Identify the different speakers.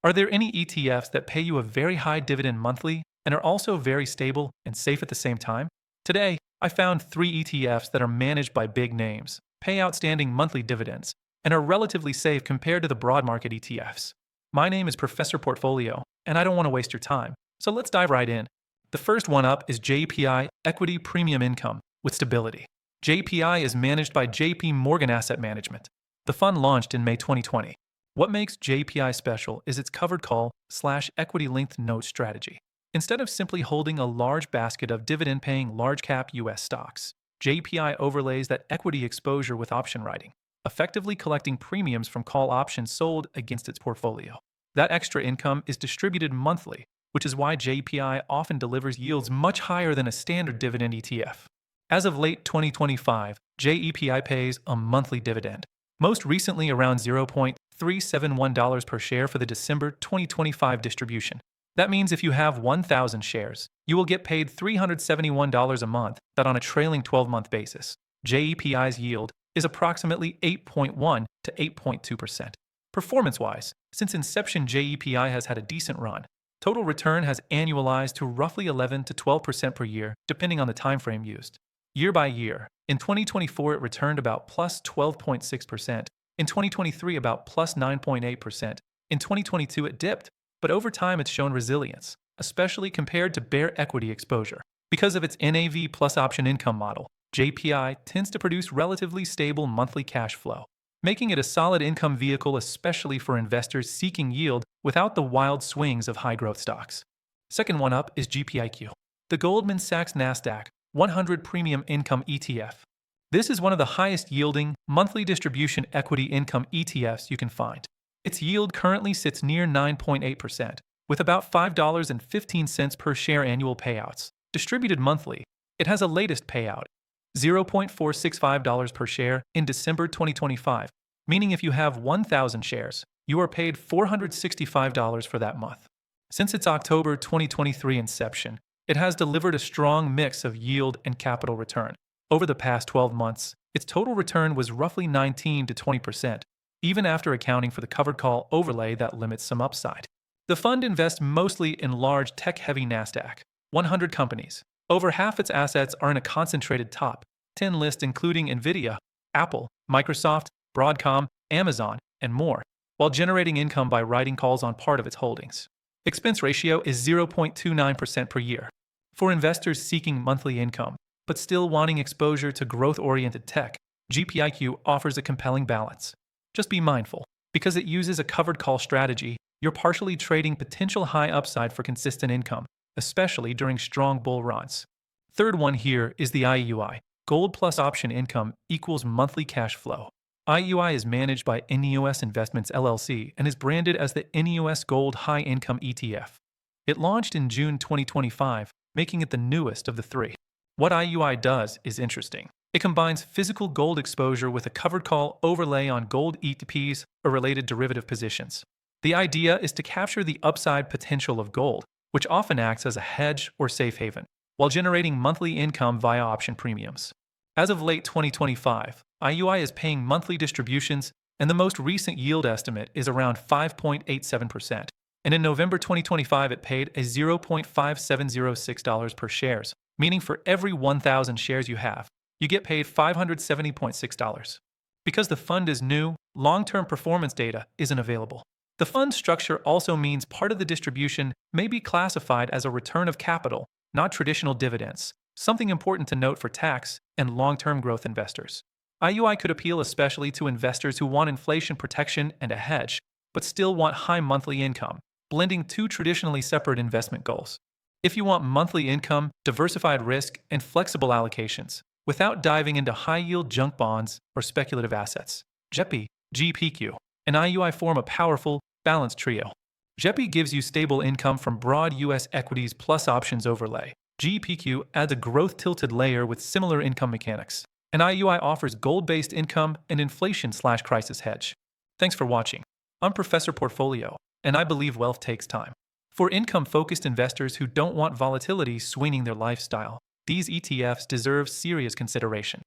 Speaker 1: Are there any ETFs that pay you a very high dividend monthly and are also very stable and safe at the same time? Today, I found 3 ETFs that are managed by big names, pay outstanding monthly dividends, and are relatively safe compared to the broad market ETFs. My name is Professor Portfolio, and I don't want to waste your time, so let's dive right in. The first one up is JPI Equity Premium Income with Stability. JPI is managed by JP Morgan Asset Management. The fund launched in May 2020. What makes JPI special is its covered call/equity-linked note strategy. Instead of simply holding a large basket of dividend-paying large-cap U.S. stocks, JPI overlays that equity exposure with option writing, effectively collecting premiums from call options sold against its portfolio. That extra income is distributed monthly, which is why JPI often delivers yields much higher than a standard dividend ETF. As of late 2025, JEPI pays a monthly dividend, most recently around $0.371 per share for the December 2025 distribution. That means if you have 1,000 shares, you will get paid $371 a month, that on a trailing 12-month basis. JEPI's yield is approximately 8.1 to 8.2%. Performance-wise, since inception JEPI has had a decent run. Total return has annualized to roughly 11 to 12% per year, depending on the time frame used. Year by year, in 2024 it returned about plus 12.6%, in 2023 about plus 9.8%, in 2022 it dipped, but over time it's shown resilience, especially compared to bare equity exposure. Because of its NAV plus option income model, JPI tends to produce relatively stable monthly cash flow, making it a solid income vehicle especially for investors seeking yield without the wild swings of high-growth stocks. Second one up is GPIQ, the Goldman Sachs Nasdaq 100 Premium Income ETF. This is one of the highest-yielding, monthly distribution equity income ETFs you can find. Its yield currently sits near 9.8%, with about $5.15 per share annual payouts, distributed monthly. It has a latest payout, $0.465 per share in December 2025, meaning if you have 1,000 shares, you are paid $465 for that month. Since its October 2023 inception, it has delivered a strong mix of yield and capital return. Over the past 12 months, its total return was roughly 19 to 20%, even after accounting for the covered call overlay that limits some upside. The fund invests mostly in large tech-heavy Nasdaq 100 companies. Over half its assets are in a concentrated top 10 list including Nvidia, Apple, Microsoft, Broadcom, Amazon, and more, while generating income by writing calls on part of its holdings. Expense ratio is 0.29% per year. For investors seeking monthly income, but still wanting exposure to growth-oriented tech, GPIQ offers a compelling balance. Just be mindful, because it uses a covered call strategy, you're partially trading potential high upside for consistent income, especially during strong bull runs. Third one here is the IUI, Gold plus option income equals monthly cash flow. IUI is managed by NEOS Investments LLC and is branded as the NEOS Gold High Income ETF. It launched in June 2025, making it the newest of the three. What IUI does is interesting. It combines physical gold exposure with a covered call overlay on gold ETPs or related derivative positions. The idea is to capture the upside potential of gold, which often acts as a hedge or safe haven, while generating monthly income via option premiums. As of late 2025, IUI is paying monthly distributions, and the most recent yield estimate is around 5.87%. And in November 2025, it paid a $0.5706 per shares, meaning for every 1,000 shares you have, you get paid $570.6. Because the fund is new, long-term performance data isn't available. The fund structure also means part of the distribution may be classified as a return of capital, not traditional dividends, something important to note for tax and long-term growth investors. IUI could appeal especially to investors who want inflation protection and a hedge, but still want high monthly income, blending two traditionally separate investment goals. If you want monthly income, diversified risk, and flexible allocations, without diving into high-yield junk bonds or speculative assets, JEPI, GPQ, and IUI form a powerful, balanced trio. JEPI gives you stable income from broad U.S. equities plus options overlay. GPQ adds a growth-tilted layer with similar income mechanics. And IUI offers gold-based income and inflation/crisis hedge. Thanks for watching. I'm Professor Portfolio, and I believe wealth takes time. For income-focused investors who don't want volatility swinging their lifestyle, these ETFs deserve serious consideration.